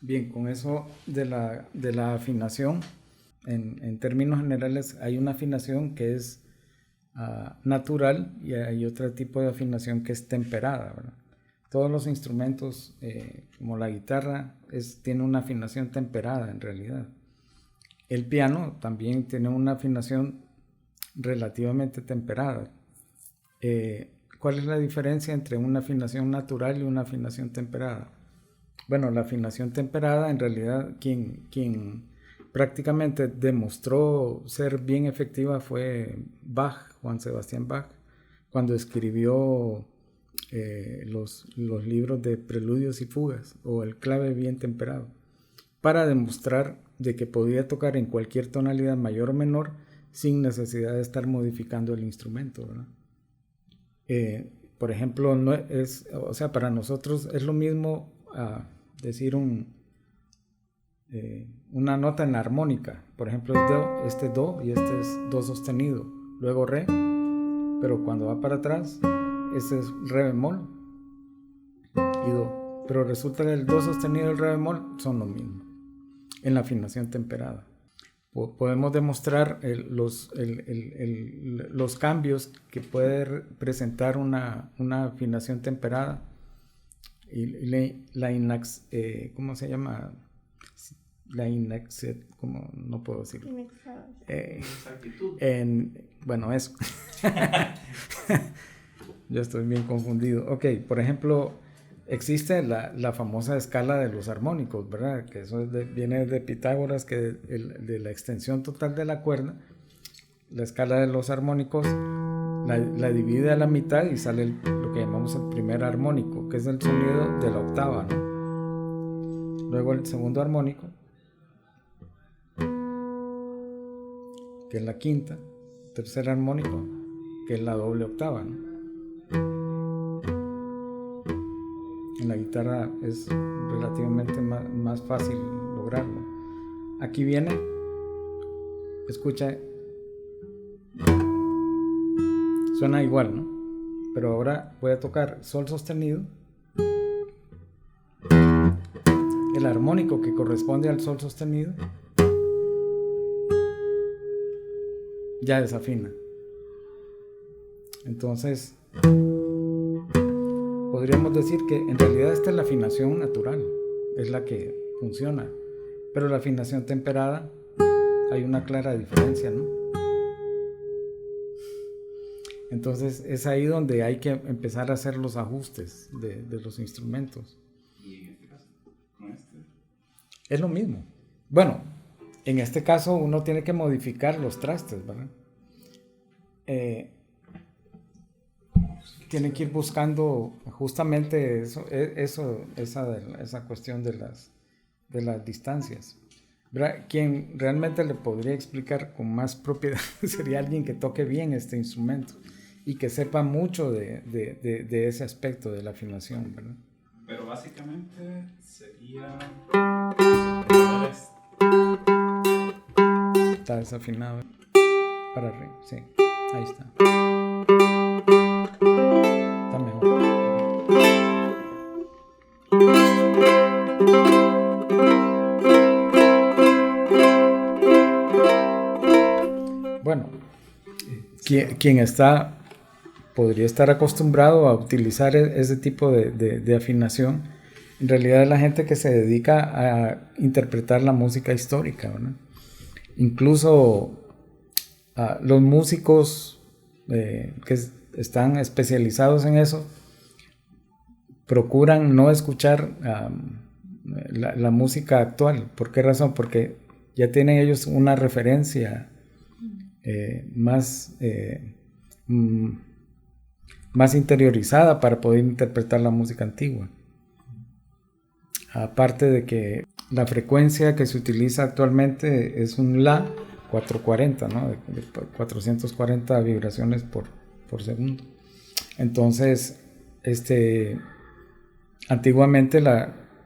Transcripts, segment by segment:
Bien, con eso de la afinación, en términos generales hay una afinación que es natural y hay otro tipo de afinación que es temperada, ¿verdad? Todos los instrumentos, como la guitarra, tiene una afinación temperada en realidad. El piano también tiene una afinación relativamente temperada. ¿Cuál es la diferencia entre una afinación natural y una afinación temperada? Bueno, la afinación temperada, en realidad, quien prácticamente demostró ser bien efectiva fue Bach, Juan Sebastián Bach, cuando escribió los libros de preludios y fugas, o el clave bien temperado, para demostrar de que podía tocar en cualquier tonalidad mayor o menor sin necesidad de estar modificando el instrumento, ¿verdad? Por ejemplo, no es, o sea, para nosotros es lo mismo decir una nota en la armónica. Por ejemplo, este do y este es do sostenido, luego re, pero cuando va para atrás, este es re bemol y do. Pero resulta que el do sostenido y el re bemol son lo mismo en la afinación temperada. Podemos demostrar los cambios que puede presentar una afinación temperada y ¿cómo se llama? ¿Cómo? No puedo decirlo. Bueno, eso. Yo estoy bien confundido. Ok, por ejemplo, existe la famosa escala de los armónicos, ¿verdad? Que eso viene de Pitágoras, que de la extensión total de la cuerda, la escala de los armónicos la divide a la mitad y sale lo que llamamos el primer armónico, que es el sonido de la octava, ¿no? Luego el segundo armónico, que es la quinta, tercer armónico, que es la doble octava, ¿no? En la guitarra es relativamente más fácil lograrlo. Aquí viene, escucha, suena igual, ¿no? Pero ahora voy a tocar sol sostenido, el armónico que corresponde al sol sostenido ya desafina. Entonces podríamos decir que en realidad esta es la afinación natural, es la que funciona, pero la afinación temperada hay una clara diferencia, ¿no? Entonces es ahí donde hay que empezar a hacer los ajustes de los instrumentos. ¿Y en este caso? ¿Con este? Es lo mismo. Bueno, en este caso uno tiene que modificar los trastes, ¿verdad? Tienen que ir buscando justamente esa cuestión de las distancias. ¿Verdad? Quien realmente le podría explicar con más propiedad sería alguien que toque bien este instrumento y que sepa mucho de ese aspecto de la afinación, ¿verdad? Pero básicamente sería... Está desafinado. Para arriba, sí. Ahí está. Está mejor. Bueno, quien podría estar acostumbrado a utilizar ese tipo de afinación, en realidad es la gente que se dedica a interpretar la música histórica, ¿no? Incluso los músicos que están especializados en eso procuran no escuchar la música actual. ¿Por qué razón? Porque ya tienen ellos una referencia más interiorizada para poder interpretar la música antigua. Aparte de que la frecuencia que se utiliza actualmente es un La 440, ¿no? De 440 vibraciones por segundo. Entonces, antiguamente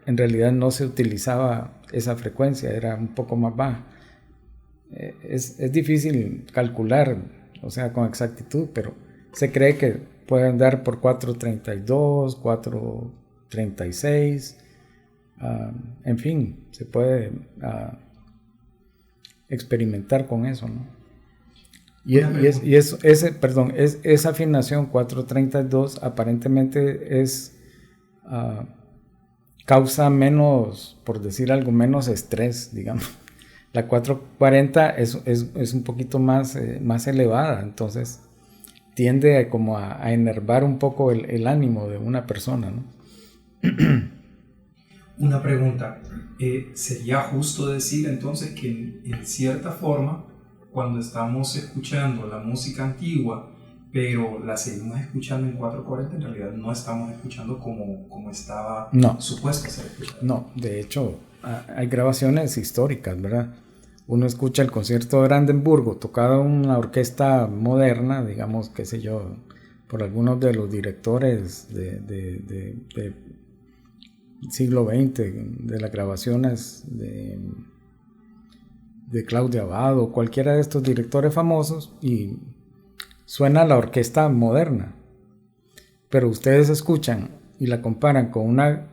en realidad no se utilizaba esa frecuencia, era un poco más baja. Es difícil calcular, o sea, con exactitud, pero se cree que puede andar por 432, 436, En fin, se puede experimentar con eso, ¿no? Esa afinación 432 aparentemente causa menos, por decir algo, menos estrés, digamos. La 440 es un poquito más elevada, entonces tiende como a enervar un poco el ánimo de una persona, ¿no? Una pregunta, ¿sería justo decir entonces que en cierta forma, cuando estamos escuchando la música antigua, pero la seguimos escuchando en 440, en realidad no estamos escuchando como estaba supuesto ser escuchado? No, de hecho, hay grabaciones históricas, ¿verdad? Uno escucha el concierto de Brandenburgo tocado en una orquesta moderna, digamos, qué sé yo, por algunos de los directores de siglo XX, de las grabaciones de Claudio Abbado, cualquiera de estos directores famosos, y suena la orquesta moderna, pero ustedes escuchan y la comparan con una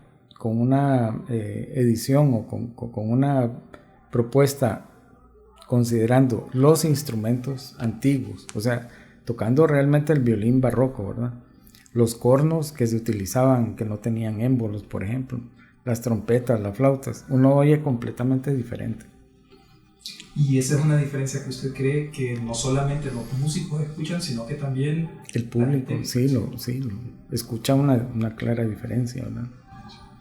edición o con una propuesta considerando los instrumentos antiguos, o sea, tocando realmente el violín barroco, ¿verdad? Los cornos que se utilizaban, que no tenían émbolos, por ejemplo, las trompetas, las flautas, uno oye completamente diferente. Y esa es una diferencia que usted cree que no solamente los músicos escuchan, sino que también el público sí lo escucha una clara diferencia, ¿verdad?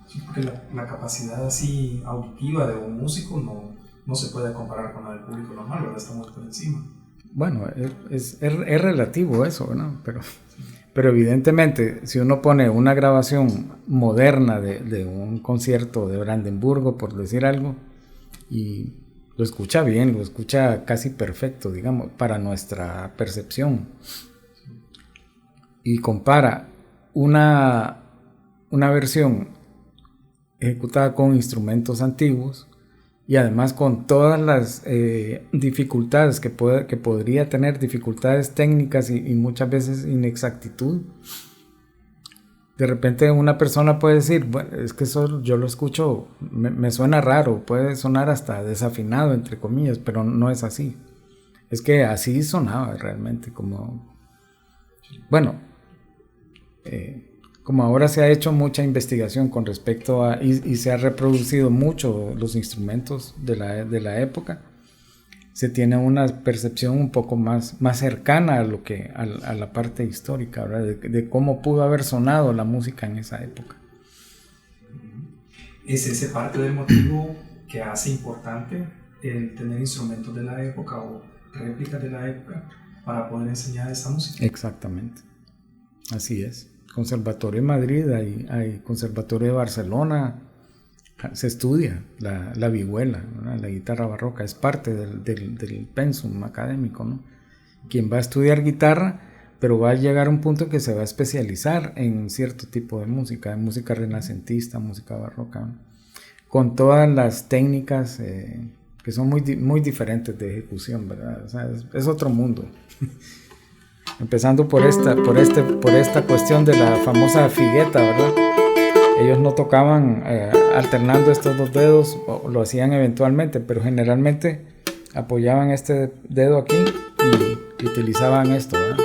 Sí, porque la capacidad así auditiva de un músico no se puede comparar con la del público normal, ¿verdad? Estamos por encima. Bueno, es relativo eso, ¿no? Pero evidentemente, si uno pone una grabación moderna de un concierto de Brandenburgo, por decir algo, y lo escucha bien, lo escucha casi perfecto, digamos, para nuestra percepción, y compara una versión ejecutada con instrumentos antiguos, y además con todas las dificultades que podría tener, dificultades técnicas y muchas veces inexactitud. De repente una persona puede decir, bueno, es que eso yo lo escucho, me suena raro, puede sonar hasta desafinado, entre comillas, pero no es así. Es que así sonaba realmente, como ahora se ha hecho mucha investigación con respecto a, y se ha reproducido mucho los instrumentos de la época, se tiene una percepción un poco más cercana a la parte histórica, ¿verdad? De cómo pudo haber sonado la música en esa época. ¿Es ese parte del motivo que hace importante el tener instrumentos de la época o réplicas de la época para poder enseñar esa música? Exactamente, así es. Conservatorio de Madrid, hay Conservatorio de Barcelona, se estudia la vihuela, ¿no? La guitarra barroca, es parte del pensum académico, ¿no? Quien va a estudiar guitarra, pero va a llegar a un punto en que se va a especializar en cierto tipo de música renacentista, música barroca, ¿no? Con todas las técnicas que son muy, muy diferentes de ejecución, ¿verdad? O sea, es otro mundo. Empezando por esta cuestión de la famosa figueta, ¿verdad? Ellos no tocaban alternando estos dos dedos, o lo hacían eventualmente, pero generalmente apoyaban este dedo aquí y utilizaban esto, ¿verdad?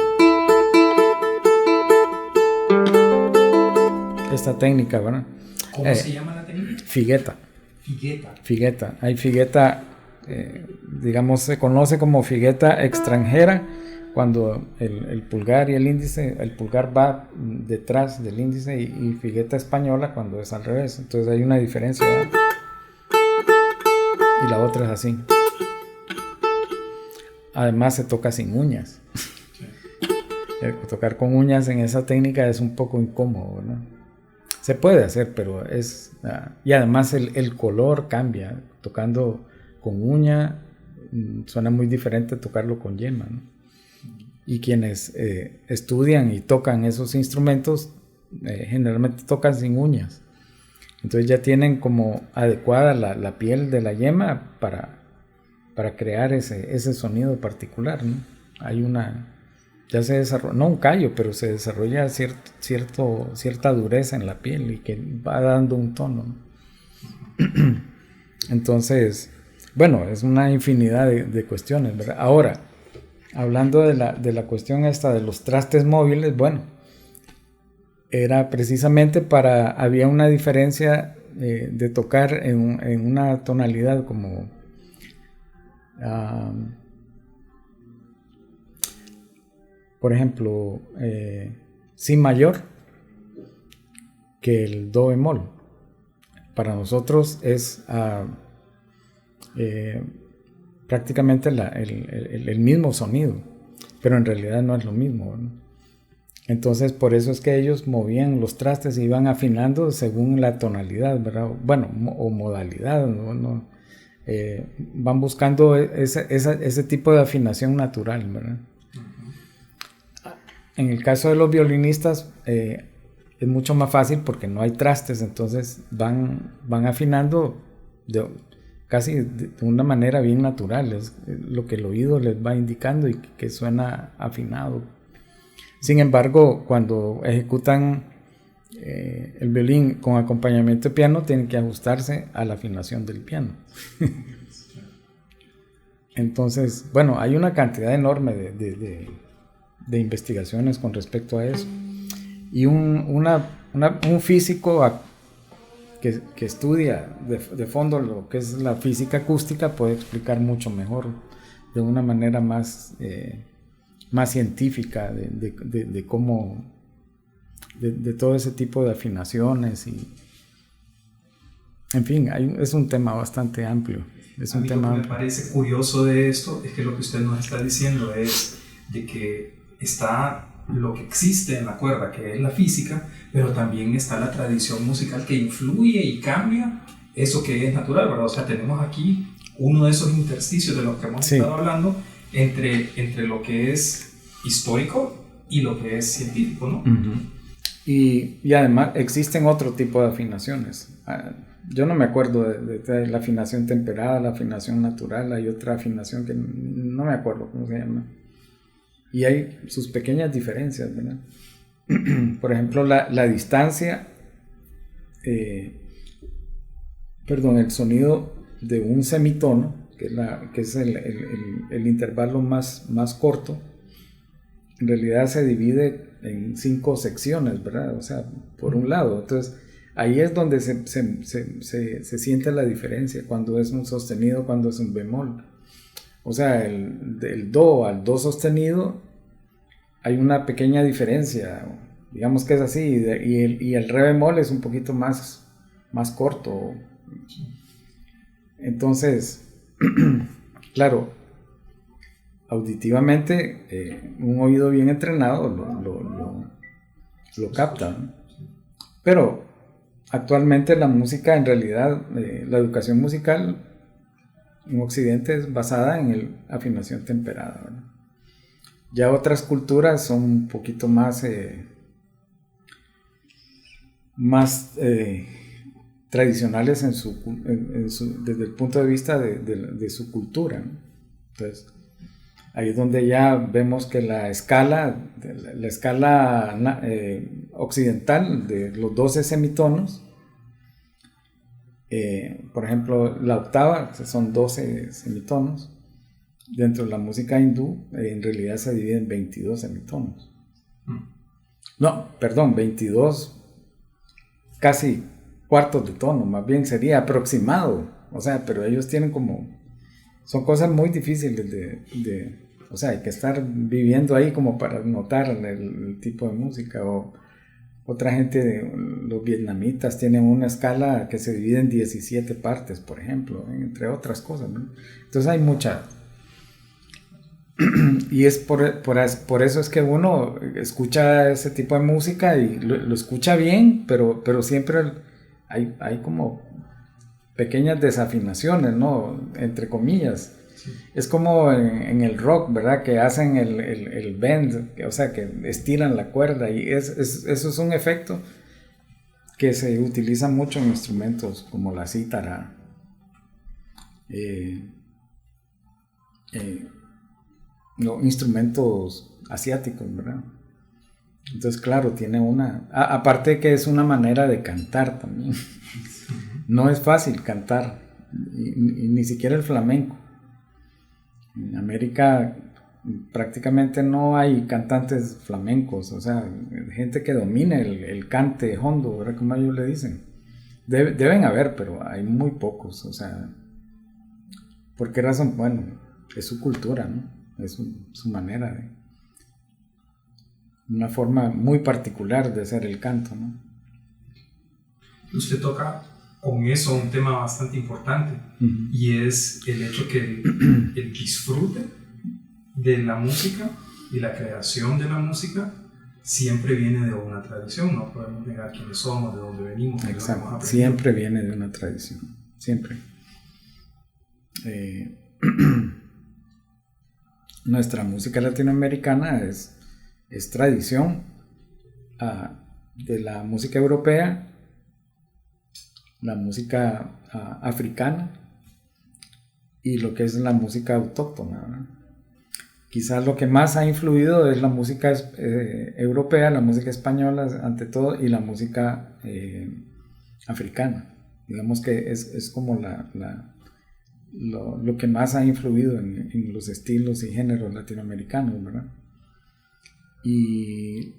Esta técnica, ¿verdad? ¿Cómo se llama la técnica? Figueta. Figueta. Hay figueta, digamos, se conoce como figueta extranjera, cuando el pulgar y el índice, el pulgar va detrás del índice, y figueta española cuando es al revés. Entonces hay una diferencia, ¿verdad? Y la otra es así. Además se toca sin uñas. Tocar con uñas en esa técnica es un poco incómodo, ¿verdad? Se puede hacer, pero y además el color cambia. Tocando con uña suena muy diferente a tocarlo con yema, ¿no? Y quienes estudian y tocan esos instrumentos generalmente tocan sin uñas. Entonces ya tienen como adecuada la piel de la yema para crear ese sonido particular, ¿no? Ya se desarrolla, no un callo, pero se desarrolla cierta dureza en la piel y que va dando un tono, ¿no? Entonces, bueno, es una infinidad de cuestiones, ¿verdad? Ahora, hablando de la cuestión esta de los trastes móviles, bueno, era precisamente había una diferencia de tocar en una tonalidad como por ejemplo si mayor que el do bemol. Para nosotros es prácticamente el mismo sonido, pero en realidad no es lo mismo, ¿no? Entonces por eso es que ellos movían los trastes y iban afinando según la tonalidad, ¿verdad? Bueno, o modalidad, ¿no? Van buscando ese tipo de afinación natural, ¿verdad? En el caso de los violinistas es mucho más fácil porque no hay trastes, entonces van afinando casi de una manera bien natural, es lo que el oído les va indicando y que suena afinado. Sin embargo, cuando ejecutan el violín con acompañamiento de piano, tienen que ajustarse a la afinación del piano. Entonces, bueno, hay una cantidad enorme de investigaciones con respecto a eso. Y un físico que estudia de fondo lo que es la física acústica puede explicar mucho mejor, de una manera más científica de cómo, de todo ese tipo de afinaciones y, en fin, es un tema bastante amplio. A mí lo que me parece curioso de esto es que lo que usted nos está diciendo es de que está lo que existe en la cuerda, que es la física, pero también está la tradición musical que influye y cambia eso que es natural, ¿verdad? O sea, tenemos aquí uno de esos intersticios de los que hemos estado hablando entre lo que es histórico y lo que es científico, ¿no? Uh-huh. Y además existen otro tipo de afinaciones. Yo no me acuerdo de la afinación temperada, la afinación natural, hay otra afinación que no me acuerdo cómo se llama. Y hay sus pequeñas diferencias, ¿verdad? Por ejemplo, la distancia, el sonido de un semitono, que es el intervalo más corto, en realidad se divide en 5 secciones, ¿verdad? O sea, por un lado. Entonces, ahí es donde se siente la diferencia, cuando es un sostenido, cuando es un bemol. O sea, del do al do sostenido hay una pequeña diferencia, digamos que es así, y el re bemol es un poquito más corto. Entonces, claro, auditivamente un oído bien entrenado lo capta, ¿no? Pero actualmente la música, en realidad, la educación musical en Occidente es basada en la afinación temperada, ¿verdad? Ya otras culturas son un poquito más tradicionales desde el punto de vista de su cultura, ¿no? Entonces, ahí es donde ya vemos que la escala occidental de los 12 semitonos, por ejemplo, la octava son 12 semitonos. Dentro de la música hindú, en realidad se divide en 22 semitonos. No, perdón, 22 casi cuartos de tono, más bien sería aproximado. O sea, pero ellos tienen son cosas muy difíciles o sea, hay que estar viviendo ahí como para notar el tipo de música. O otra gente, los vietnamitas, tienen una escala que se divide en 17 partes, por ejemplo, entre otras cosas, ¿no? Entonces hay mucha... Y es por eso es que uno escucha ese tipo de música y lo escucha bien, pero siempre hay como pequeñas desafinaciones, ¿no? Entre comillas. Sí. Es como en el rock, ¿verdad? Que hacen el bend, o sea, que estiran la cuerda, y eso es un efecto que se utiliza mucho en instrumentos como la cítara, instrumentos asiáticos, ¿verdad? Entonces, claro, tiene aparte que es una manera de cantar también. no es fácil cantar, y ni siquiera el flamenco. En América prácticamente no hay cantantes flamencos, o sea, gente que domine el cante hondo, ¿verdad? Como ellos le dicen. Deben haber, pero hay muy pocos, o sea, ¿por qué razón? Bueno, es su cultura, ¿no? Es su manera de, una forma muy particular de hacer el canto, ¿no? Usted toca con eso un tema bastante importante, y es el hecho que el disfrute de la música y la creación de la música siempre viene de una tradición. No podemos negar quiénes somos, de dónde venimos. Exacto, siempre viene de una tradición, siempre. Nuestra música latinoamericana es tradición de la música europea, la música africana y lo que es la música autóctona, ¿verdad? Quizás lo que más ha influido es la música europea, la música española ante todo, y la música africana. Digamos que es como lo que más ha influido en los estilos y géneros latinoamericanos, ¿verdad? Y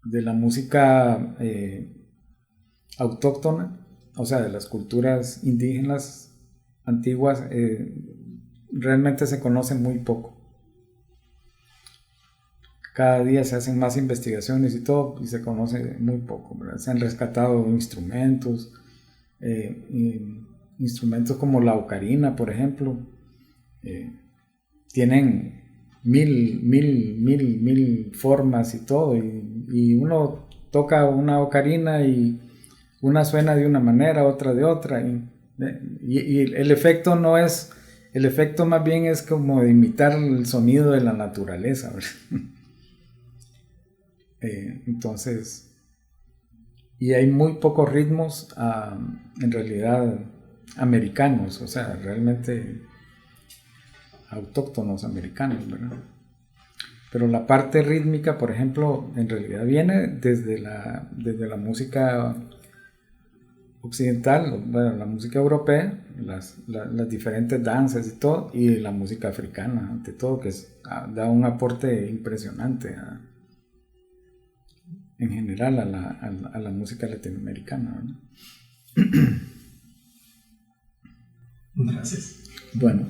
de la música autóctona, o sea, de las culturas indígenas antiguas, realmente se conoce muy poco. Cada día se hacen más investigaciones y todo, y se conoce muy poco, ¿verdad? Se han rescatado instrumentos, instrumentos como la ocarina, por ejemplo, tienen mil formas y todo, y uno toca una ocarina y una suena de una manera, otra de otra, y el efecto no es, el efecto más bien es como de imitar el sonido de la naturaleza, ¿verdad? Entonces, y hay muy pocos ritmos en realidad americanos, o sea, realmente autóctonos americanos, ¿verdad? Pero la parte rítmica, por ejemplo, en realidad viene desde la música occidental, bueno, la música europea, las diferentes danzas y todo, y la música africana, ante todo, que da un aporte impresionante en general a la música latinoamericana, ¿no? Gracias. Bueno.